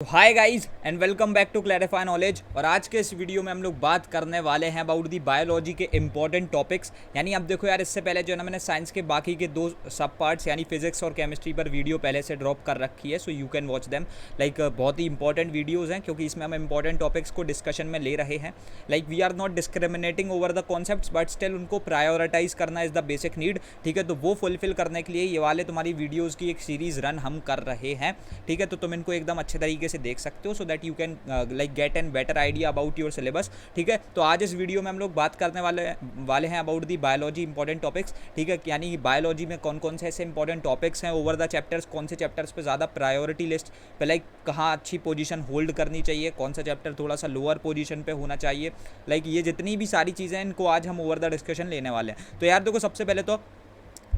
Hi guys and welcome back to Clarify Knowledge. और आज के इस वीडियो में हम लोग बात करने वाले हैं अबाउट दी बायोलॉजी के इंपॉर्टेंट टॉपिक्स। यानी अब देखो यार, इससे पहले जो है ना मैंने साइंस के बाकी के दो सब पार्ट्स यानी फिजिक्स और केमिस्ट्री पर वीडियो पहले से ड्रॉप कर रखी है, so you can watch them. Like बहुत ही इंपॉर्टेंट वीडियोज़ हैं क्योंकि इसमें हम इंपॉर्टेंट टॉपिक्स को डिस्कशन में ले रहे हैं। Like we are not discriminating over the concepts but still उनको प्रायोरिटाइज करना इज़ द बेसिक नीड। ठीक है, तो वो फुलफिल करने के लिए ये वाले तुम्हारी वीडियोज़ की एक सीरीज़ रन हम कर रहे हैं। ठीक है, तो तुम इनको एकदम अच्छे तरीके से देख सकते हो so that you can like get an better idea about your syllabus. ठीक है, तो आज इस वीडियो में हम लोग बात करने वाले हैं about the biology important topics. ठीक है, यानी बायोलॉजी में कौन कौन से ऐसे इंपॉर्टेंट टॉपिक्स हैं ओवर द चैप्टर्स, कौन से चैप्टर्स पे ज़्यादा प्रायोरिटी लिस्ट पे लाइक कहाँ अच्छी पोजीशन होल्ड करनी चाहिए, कौन सा चैप्टर थोड़ा सा लोअर पोजीशन पे होना चाहिए। लाइक ये जितनी भी सारी चीज़ें हैं इनको आज हम ओवर द डिस्कशन लेने वाले हैं। तो यार देखो, सबसे पहले तो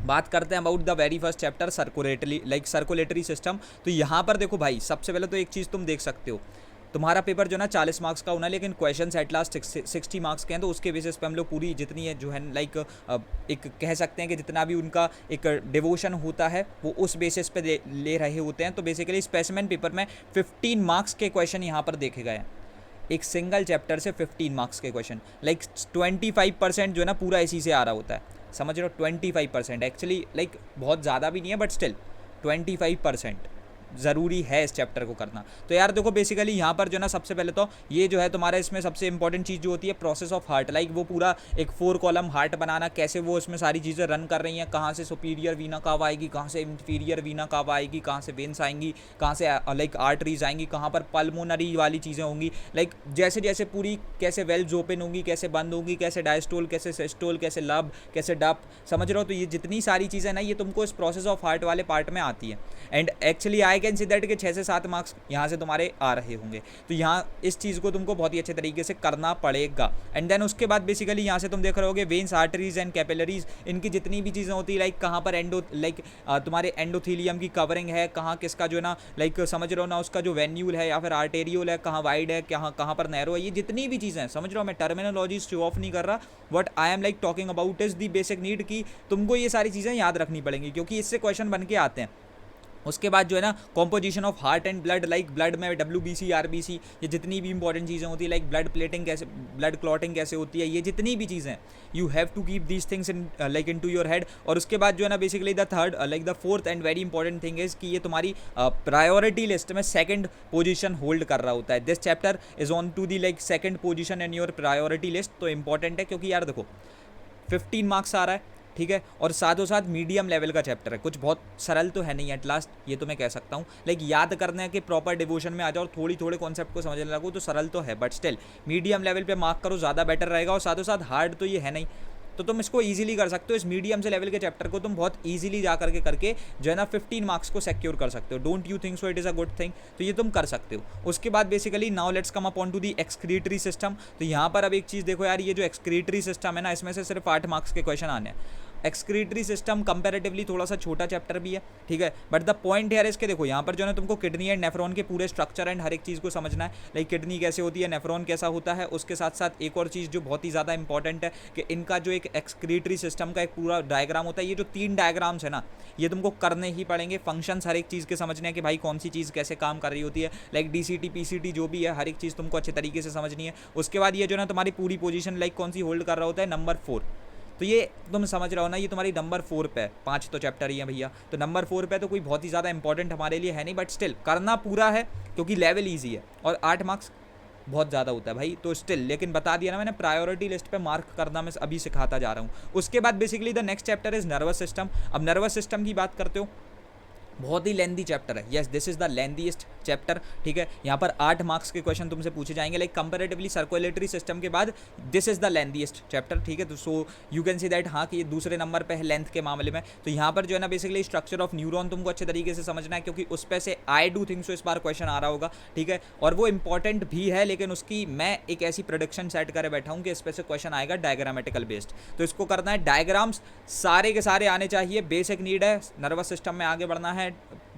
बात करते हैं about the very first chapter circulatory system. तो यहाँ पर देखो भाई, सबसे पहले तो एक चीज़ तुम देख सकते हो, तुम्हारा पेपर जो ना 40 मार्क्स का होना है, लेकिन क्वेश्चन एट लास्ट 60 मार्क्स के हैं। तो उसके बेसिस पे हम लोग पूरी जितनी है जो है लाइक एक कह सकते हैं कि जितना भी उनका एक डिवोशन होता है वो उस बेसिस पे ले रहे होते हैं। तो बेसिकली स्पेसिमेन पेपर में 15 मार्क्स के क्वेश्चन यहाँ पर देखे गए हैं। एक सिंगल चैप्टर से 15 मार्क्स के क्वेश्चन, लाइक 25% जो है ना पूरा इसी से आ रहा होता है। समझ रहे हो, 25% एक्चुअली लाइक बहुत ज़्यादा भी नहीं है बट स्टिल 25% ज़रूरी है इस चैप्टर को करना। तो यार देखो, बेसिकली यहाँ पर जो ना सबसे पहले तो ये जो है तुम्हारा इसमें सबसे इंपॉर्टेंट चीज़ जो होती है प्रोसेस ऑफ हार्ट। लाइक वो पूरा एक 4 कॉलम हार्ट बनाना, कैसे वो इसमें सारी चीज़ें रन कर रही हैं, कहाँ से सुपीरियर वीना कब आएगी, कहाँ से इंफीरियर वीना कब आएगी, कहाँ से वेन्स आएंगी, कहाँ से लाइक आर्टरीज आएंगी, कहाँ पर पल्मोनरी वाली चीज़ें होंगी, लाइक जैसे जैसे पूरी कैसे वेल्व्स ओपन होंगी, कैसे बंद होंगी, कैसे डायस्टोल, कैसे सिस्टोल, कैसे लब, कैसे डप। समझ रहे हो, तो ये जितनी सारी चीज़ें ना ये तुमको इस प्रोसेस ऑफ हार्ट वाले पार्ट में आती है। And actually I can see that के 6 से 7 मार्क्स यहाँ से तुम्हारे आ रहे होंगे। तो यहाँ इस चीज़ को तुमको बहुत ही अच्छे तरीके से करना पड़ेगा। एंड देन उसके बाद बेसिकली यहाँ से तुम देख रहे होगे वेन्स, आर्टरीज एंड कैपिलरीज, इनकी जितनी भी चीज़ें होती है लाइक कहाँ पर तुम्हारे एंडोथीलियम की कवरिंग है, कहाँ किसका जो है ना लाइक समझ रहे हो ना उसका जो वेन्यूल है या फिर आर्टेरियोल है, कहाँ वाइड है, कहाँ पर नैरो है, ये जितनी भी चीज़ें हैं। समझ रहे हो, मैं टर्मिनोलॉजी शो ऑफ नहीं कर रहा, but I am like talking about is the basic need कि तुमको ये सारी चीज़ें याद रखनी पड़ेंगी क्योंकि इससे क्वेश्चन बन के आते हैं। उसके बाद जो है ना composition of heart and blood, like blood में WBC, RBC, ये जितनी भी इंपॉर्टेंट चीज़ें होती है, लाइक ब्लड प्लेटिंग कैसे, ब्लड क्लॉटिंग कैसे होती है, ये जितनी भी चीज़ें you have to keep these things in like in to your head. और उसके बाद जो है ना basically the third like the fourth and very important thing is कि ये तुम्हारी प्रायोरिटी लिस्ट में सेकंड पोजीशन होल्ड कर रहा होता है। This chapter is on to the like second position in your priority list. तो इंपॉर्टेंट है क्योंकि यार देखो 15 मार्क्स आ रहा है, ठीक है, और साथों साथ मीडियम लेवल का चैप्टर है, कुछ बहुत सरल तो है नहीं एट लास्ट, ये तो मैं कह सकता हूँ। लाइक याद करने के प्रॉपर डिवोशन में आ जाओ और थोड़े कॉन्सेप्ट को समझने लगो तो सरल तो है बट स्टिल मीडियम लेवल पे मार्क करो, ज़्यादा बेटर रहेगा। और साथों साथ हार्ड तो ये है नहीं, तो तुम इसको इजीली कर सकते हो। इस मीडियम से लेवल के चैप्टर को तुम बहुत इजीली जा करके जो है ना 15 मार्क्स को सिक्योर कर सकते हो। Don't you think so it is a good thing? तो ये तुम कर सकते हो। उसके बाद basically now let's come upon to the excretory system. तो यहाँ पर अब एक चीज़ देखो यार, ये जो एक्सक्रीटरी सिस्टम है ना, इसमें से सिर्फ 8 मार्क्स के क्वेश्चन आने हैं। एक्सक्रीटरी सिस्टम कंपैरेटिवली थोड़ा सा छोटा चैप्टर भी है, ठीक है, बट द पॉइंट है इसके देखो यहाँ पर जो है ना तुमको किडनी एंड नेफ्रॉन के पूरे स्ट्रक्चर एंड हर एक चीज़ को समझना है। लाइक किडनी कैसे होती है, नेफ्रॉन कैसा होता है। उसके साथ साथ एक और चीज़ जो बहुत ही ज़्यादा इंपॉर्टेंट है कि इनका जो एक एक्सक्रीटरी सिस्टम का एक पूरा डायग्राम होता है। ये जो 3 डायग्राम्स है ना, ये तुमको करने ही पड़ेंगे। फंक्शंस हर एक चीज़ के समझने हैं कि भाई कौन सी चीज़ कैसे काम कर रही होती है। लाइक DCT PCT जो भी है, हर एक चीज़ तुमको अच्छे तरीके से समझनी है। उसके बाद ये जो ना तुम्हारी पूरी पोजीशन लाइक कौन सी होल्ड कर रहा होता है, नंबर 4। तो ये तुम समझ रहे हो ना, ये तुम्हारी नंबर 4 पे है। 5 तो चैप्टर ही है भैया, तो नंबर 4 पे तो कोई बहुत ही ज़्यादा इंपॉर्टेंट हमारे लिए है नहीं, बट स्टिल करना पूरा है क्योंकि लेवल ईजी है और 8 मार्क्स बहुत ज़्यादा होता है भाई। तो स्टिल लेकिन बता दिया ना मैंने, प्रायोरिटी लिस्ट पे मार्क करना मैं अभी सिखाता जा रहा हूँ। उसके बाद basically the next chapter is nervous system. अब नर्वस सिस्टम की बात करते हो, बहुत ही लेंदी चैप्टर है। Yes, this is the lengthiest chapter, ठीक है। यहाँ पर 8 मार्क्स के क्वेश्चन तुमसे पूछे जाएंगे। लाइक कंपैरेटिवली सर्कुलेटरी सिस्टम के बाद this is the lengthiest chapter, ठीक है। तो so you can see that हाँ कि ये दूसरे नंबर पे है लेंथ के मामले में। तो यहाँ पर जो है ना बेसिकली स्ट्रक्चर ऑफ न्यूरॉन तुमको अच्छे तरीके से समझना है क्योंकि उस पर से आई डू थिंक सो इस बार क्वेश्चन आ रहा होगा, ठीक है। और वो इंपॉर्टेंट भी है, लेकिन उसकी मैं एक ऐसी प्रोडिक्शन सेट करे बैठा हूँ कि इस पर से क्वेश्चन आएगा डायग्रामेटिकल बेस्ड। तो इसको करना है, डायग्राम्स सारे के सारे आने चाहिए, बेसिक नीड है। नर्वस सिस्टम में आगे बढ़ना है,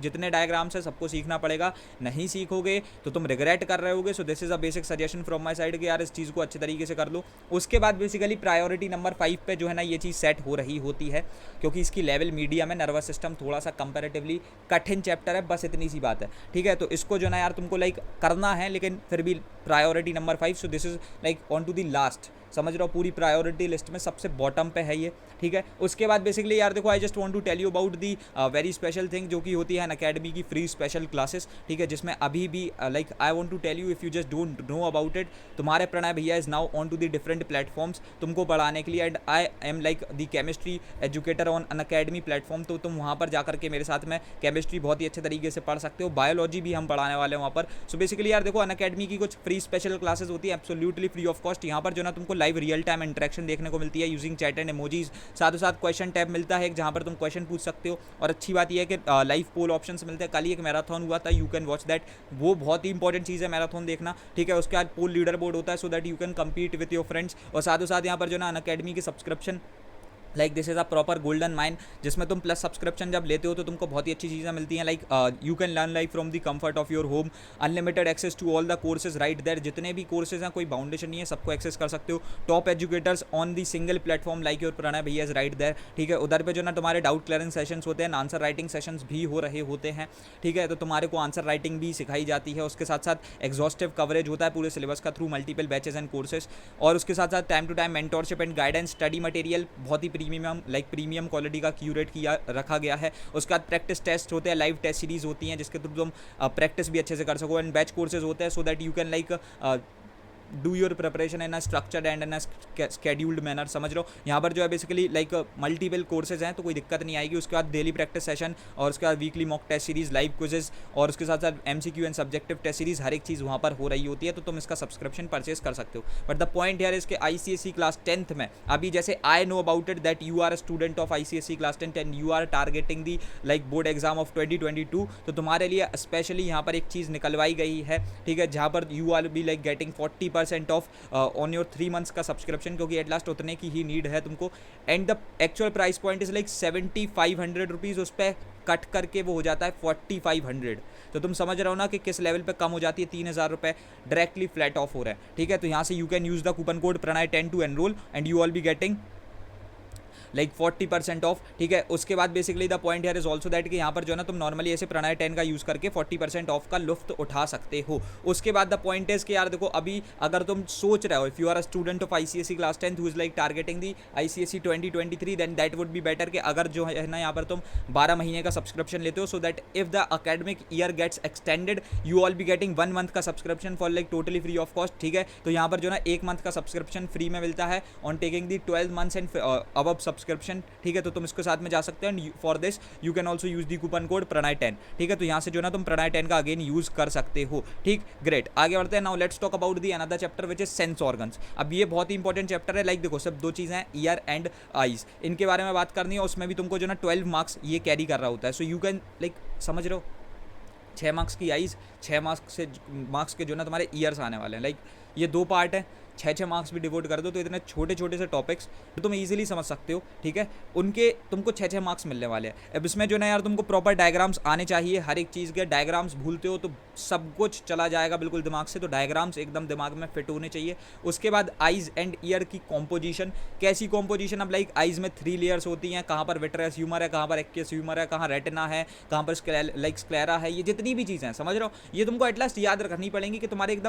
जितने डायग्राम्स है सबको सीखना पड़ेगा, नहीं सीखोगे तो तुम रिग्रेट कर रहे होगे। सो this is a basic suggestion from my side कि यार इस चीज़ को अच्छे तरीके से कर लो। उसके बाद बेसिकली प्रायोरिटी नंबर 5 पे जो है ना ये चीज़ सेट हो रही होती है, क्योंकि इसकी लेवल मीडियम है, नर्वस सिस्टम थोड़ा सा कंपैरेटिवली कठिन चैप्टर है, बस इतनी सी बात है, ठीक है। तो इसको जो ना यार तुमको लाइक करना है, लेकिन फिर भी priority number 5, so this is like on to the last, समझ रहे हो, पूरी प्रायोरिटी लिस्ट में सबसे बॉटम पे है ये, ठीक है। उसके बाद बेसिकली यार देखो, I just want to tell you about the very special thing जो कि होती है अनअकैडमी की फ्री स्पेशल क्लासेस, ठीक है, जिसमें अभी भी like I want to tell you if you just don't know about it, तुम्हारे प्रणय भैया is now on to the different platforms तुमको पढ़ाने के लिए, and I am like the chemistry educator on Unacademy platform. तो तुम वहाँ पर जाकर के मेरे साथ में केमिस्ट्री बहुत ही अच्छे तरीके से पढ़ सकते हो, बायोलॉजी भी हम पढ़ाने वाले हैं वहाँ पर। सो बेसिकली यार देखो, अनअकैडमी की कुछ फ्री स्पेशल क्लासेस होती है एब्सोल्युटली फ्री ऑफ कॉस्ट। यहाँ पर जो ना तुमको लाइव रियल टाइम इंटरेक्शन देखने को मिलती है यूजिंग चैट एंड इमोजीज, साथ ही साथ क्वेश्चन टैब मिलता है जहाँ पर तुम क्वेश्चन पूछ सकते हो, और अच्छी बात यह है कि लाइव पोल ऑप्शंस मिलते हैं। कल ही एक मैराथन हुआ था, यू कैन वॉच दैट, वो बहुत ही इंपॉर्टेंट चीज़ है मैराथन देखना, ठीक है। उसके बाद पोल लीडर बोर्ड होता है so that you can compete with your friends, और साथ ही साथ यहाँ पर जो ना अनअकैडमी की subscription like this is a proper golden mine, जिसमें तुम प्लस सब्सक्रिप्शन जब लेते हो तो तुमको बहुत ही अच्छी चीज़ें मिलती हैं, like you can learn like from the comfort of your home, unlimited access to all the courses right there, जितने भी कोर्सेज हैं कोई बाउंडेशन नहीं है, सबको एक्सेस कर सकते हो। Top educators on the single platform like your Pranay भैया इज राइट देयर, ठीक है। उधर पे जो ना तुम्हारे डाउट क्लियरिंग सेशंस होते हैं, आंसर राइटिंग सेशंस भी हो रहे होते हैं, ठीक है। तो तुम्हारे को आंसर राइटिंग भी सिखाई जाती है, उसके साथ साथ एग्जॉस्टिव कवरेज होता है पूरे सिलेबस का through multiple batches and courses, और उसके साथ साथ time to time mentorship and guidance, study material बहुत ही प्रीमियम लाइक प्रीमियम क्वालिटी का क्यूरेट किया रखा गया है। उसके बाद प्रैक्टिस टेस्ट होते हैं, लाइव टेस्ट सीरीज होती हैं जिसके थ्रू तुम प्रैक्टिस भी अच्छे से कर सको, एंड बैच कोर्सेज होते हैं so that you can like do your preparation in a structured and in a scheduled manner, समझ लो। यहाँ पर जो है बेसिकली लाइक मल्टीपल कोर्सेज हैं तो कोई दिक्कत नहीं आएगी। उसके बाद डेली प्रैक्टिस सेशन, और उसके बाद weekly mock test series, live quizzes, और उसके साथ साथ MCQ and subjective test series, हर एक चीज़ वहाँ पर हो रही होती है, तो तुम इसका सब्सक्रिप्शन परचेज कर सकते हो। But the point here is के ICSE क्लास 10th में अभी जैसे I know about it that you are a student of ICSE class 10 and you are targeting the like board exam of 2022, तो तुम्हारे लिए स्पेशली यहाँ पर एक चीज़ निकलवाई गई है, ठीक है, जहाँ पर you R be like getting 40% of on your 3 months का सब्सक्रिप्शन, क्योंकि एट लास्ट उतने की ही नीड है तुमको, and the actual price point is like 7500 rupees, उस पर कट करके वो हो जाता है 4500। तो तुम समझ रहे हो ना कि किस लेवल पे कम हो जाती है, 3000 रुपये डायरेक्टली फ्लैट ऑफ हो रहा है, ठीक है। तो यहाँ से you can use the coupon code Pranay 10 to enrol and you all be getting like 40% off, ठीक है। उसके बाद basically the point here is also that कि यहाँ पर जो है ना तुम नॉर्मली ऐसे प्रणय 10 का यूज़ करके 40% ऑफ का लुफ्त उठा सकते हो। उसके बाद द पॉइंट इज कि यार देखो, अभी अगर तुम सोच रहे हो if you are a student of ICSE class 10 who is like targeting the ICSE 2023, then that would be better कि अगर जो है ना यहाँ पर तुम 12 महीने का सब्सक्रिप्शन लेते हो, so that if the academic year gets extended you all be getting 1 month का subscription for like totally free of cost, ठीक है। तो यहाँ पर जो ना 1 month का सब्सक्रिप्शन फ्री में मिलता है on taking the 12 months and above subscription, ठीक है। तो तुम इसके साथ में जा सकते हो, and for this you can also use the coupon code Pranay 10, ठीक है। तो यहाँ से जो ना तुम प्रणय 10 का अगेन यूज कर सकते हो, ठीक। ग्रेट, आगे बढ़ते हैं। Now let's talk about the another chapter which is sense organs. अब ये बहुत ही इंपॉर्टेंट चैप्टर है, लाइक देखो सब 2 चीज़ें हैं, ईयर एंड आईज, इनके बारे में बात करनी है। उसमें भी तुमको जो ना 12 मार्क्स ये कैरी कर रहा होता है, सो यू कैन लाइक समझ रहे हो, 6 मार्क्स की आईज, 6 मार्क्स के जो ना तुम्हारे ईयर्स आने वाले हैं, लाइक ये 2 पार्ट है, 6 मार्क्स भी डिवोट कर दो तो इतने छोटे छोटे से टॉपिक्स तो तुम इजीली समझ सकते हो, ठीक है। उनके तुमको 6 मार्क्स मिलने वाले हैं। अब इसमें जो ना यार तुमको प्रॉपर डायग्राम्स आने चाहिए, हर एक चीज़ के डायग्राम्स भूलते हो तो सब कुछ चला जाएगा बिल्कुल दिमाग से, तो डायग्राम्स एकदम दिमाग में फिट होने चाहिए। उसके बाद आइज़ एंड ईयर की कॉम्पोजिशन, कैसी कॉम्पोजिशन, अब लाइक आइज़ में 3 लेयर्स होती हैं, कहाँ पर विट्रियस ह्यूमर है, कहाँ पर एक्वियस ह्यूमर है, कहाँ रेटिना है, कहाँ पर लाइक स्क्लेरा है, ये जितनी भी चीज़ें हैं समझ रहे हो, ये तुमको एटलास्ट याद रखनी पड़ेंगी कि तुम्हारे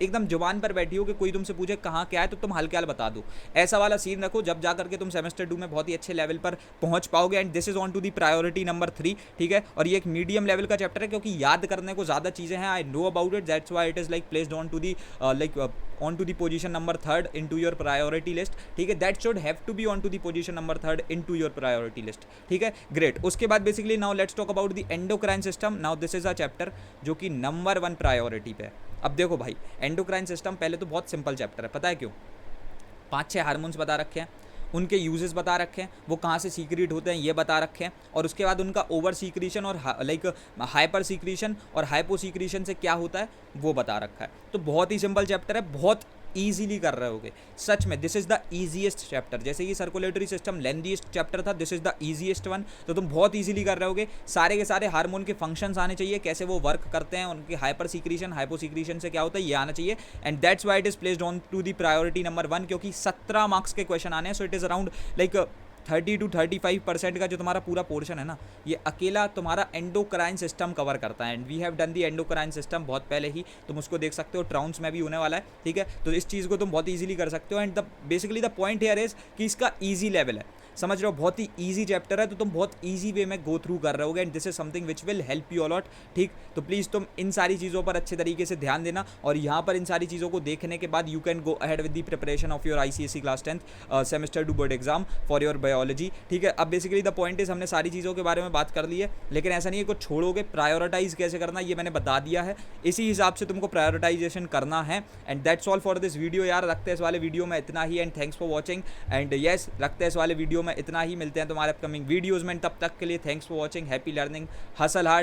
एकदम जुबान पर बैठी हो कि कोई तुमसे पूछे कहाँ क्या है तो तुम हल्के हाल बता दो, ऐसा वाला सीन रखो, जब जा करके तुम सेमेस्टर 2 में बहुत ही अच्छे लेवल पर पहुंच पाओगे। And this is on to the priority number 3, ठीक है। और ये एक मीडियम लेवल का चैप्टर है क्योंकि याद करने को ज़्यादा चीज़ें हैं, I know about it, that's why it is like placed on to the like on to the position number 3rd in to your priority list, ठीक है। That should have to be on to the position number 3rd in to your priority list, ठीक है। Great, उसके बाद basically now let's talk about the endocrine system. Now this is a chapter जो कि number 1 priority पे है। अब देखो भाई, एंडोक्राइन सिस्टम पहले तो बहुत सिंपल चैप्टर है, पता है क्यों? 5-6 हार्मोन्स बता रखे हैं, उनके यूजेस बता रखे हैं, वो कहाँ से सीक्रेट होते हैं ये बता रखे हैं, और उसके बाद उनका ओवर सीक्रेशन और लाइक हाइपर सीक्रेशन और हाइपो सीक्रेशन से क्या होता है वो बता रखा है। तो बहुत ही सिंपल चैप्टर है, बहुत ईजिली कर रहे होगे। सच में this is the easiest chapter. जैसे कि सर्कुलेटरी सिस्टम लेंथीएस्ट चैप्टर था, this is the easiest one. तो तुम बहुत ईजिली कर रहे होगे। सारे के सारे हार्मोन के फंक्शंस आने चाहिए, कैसे वो वर्क करते हैं, उनकी हाइपर सीक्रीशन हाइपो सीक्रीशन से क्या होता है, ये आना चाहिए। And that's why it is placed on to the priority number 1, क्योंकि 17 मार्क्स के क्वेश्चन आने हैं। So it is around like 30 to 35% का जो तुम्हारा पूरा पोर्शन है ना, ये अकेला तुम्हारा एंडोक्राइन सिस्टम कवर करता है। And we have done the endocrine system बहुत पहले ही, तुम उसको देख सकते हो, ट्राउंस में भी होने वाला है, ठीक है। तो इस चीज़ को तुम बहुत ईजिली कर सकते हो। And the basically the point here is कि इसका ईजी लेवल है, समझ रहे हो, बहुत ही ईजी चैप्टर है, तो तुम बहुत ईजी वे में गो थ्रू कर रहे होगे। And this is something which will help you a lot, ठीक। तो प्लीज़ तुम इन सारी चीज़ों पर अच्छे तरीके से ध्यान देना, और यहाँ पर इन सारी चीज़ों को देखने के बाद you can go ahead with the preparation of your ICSE class 10th semester 2 board exam for your biology, ठीक है। अब बेसिकली द पॉइंट इज हमने सारी चीज़ों के बारे में बात कर ली है, लेकिन ऐसा नहीं है कुछ छोड़ोगे। प्रायोरिटाइज कैसे करना ये मैंने बता दिया है, इसी हिसाब से तुमको प्रायोरिटाइजेशन करना है। And that's all for this video यार। रखते हैं इस वाले वीडियो में इतना ही, and thanks for watching. And yes, रखते हैं इस वाले वीडियो में इतना ही, मिलते हैं तुम्हारे अपकमिंग वीडियोज़ में। तब तक के लिए thanks for watching, happy learning, hustle hard.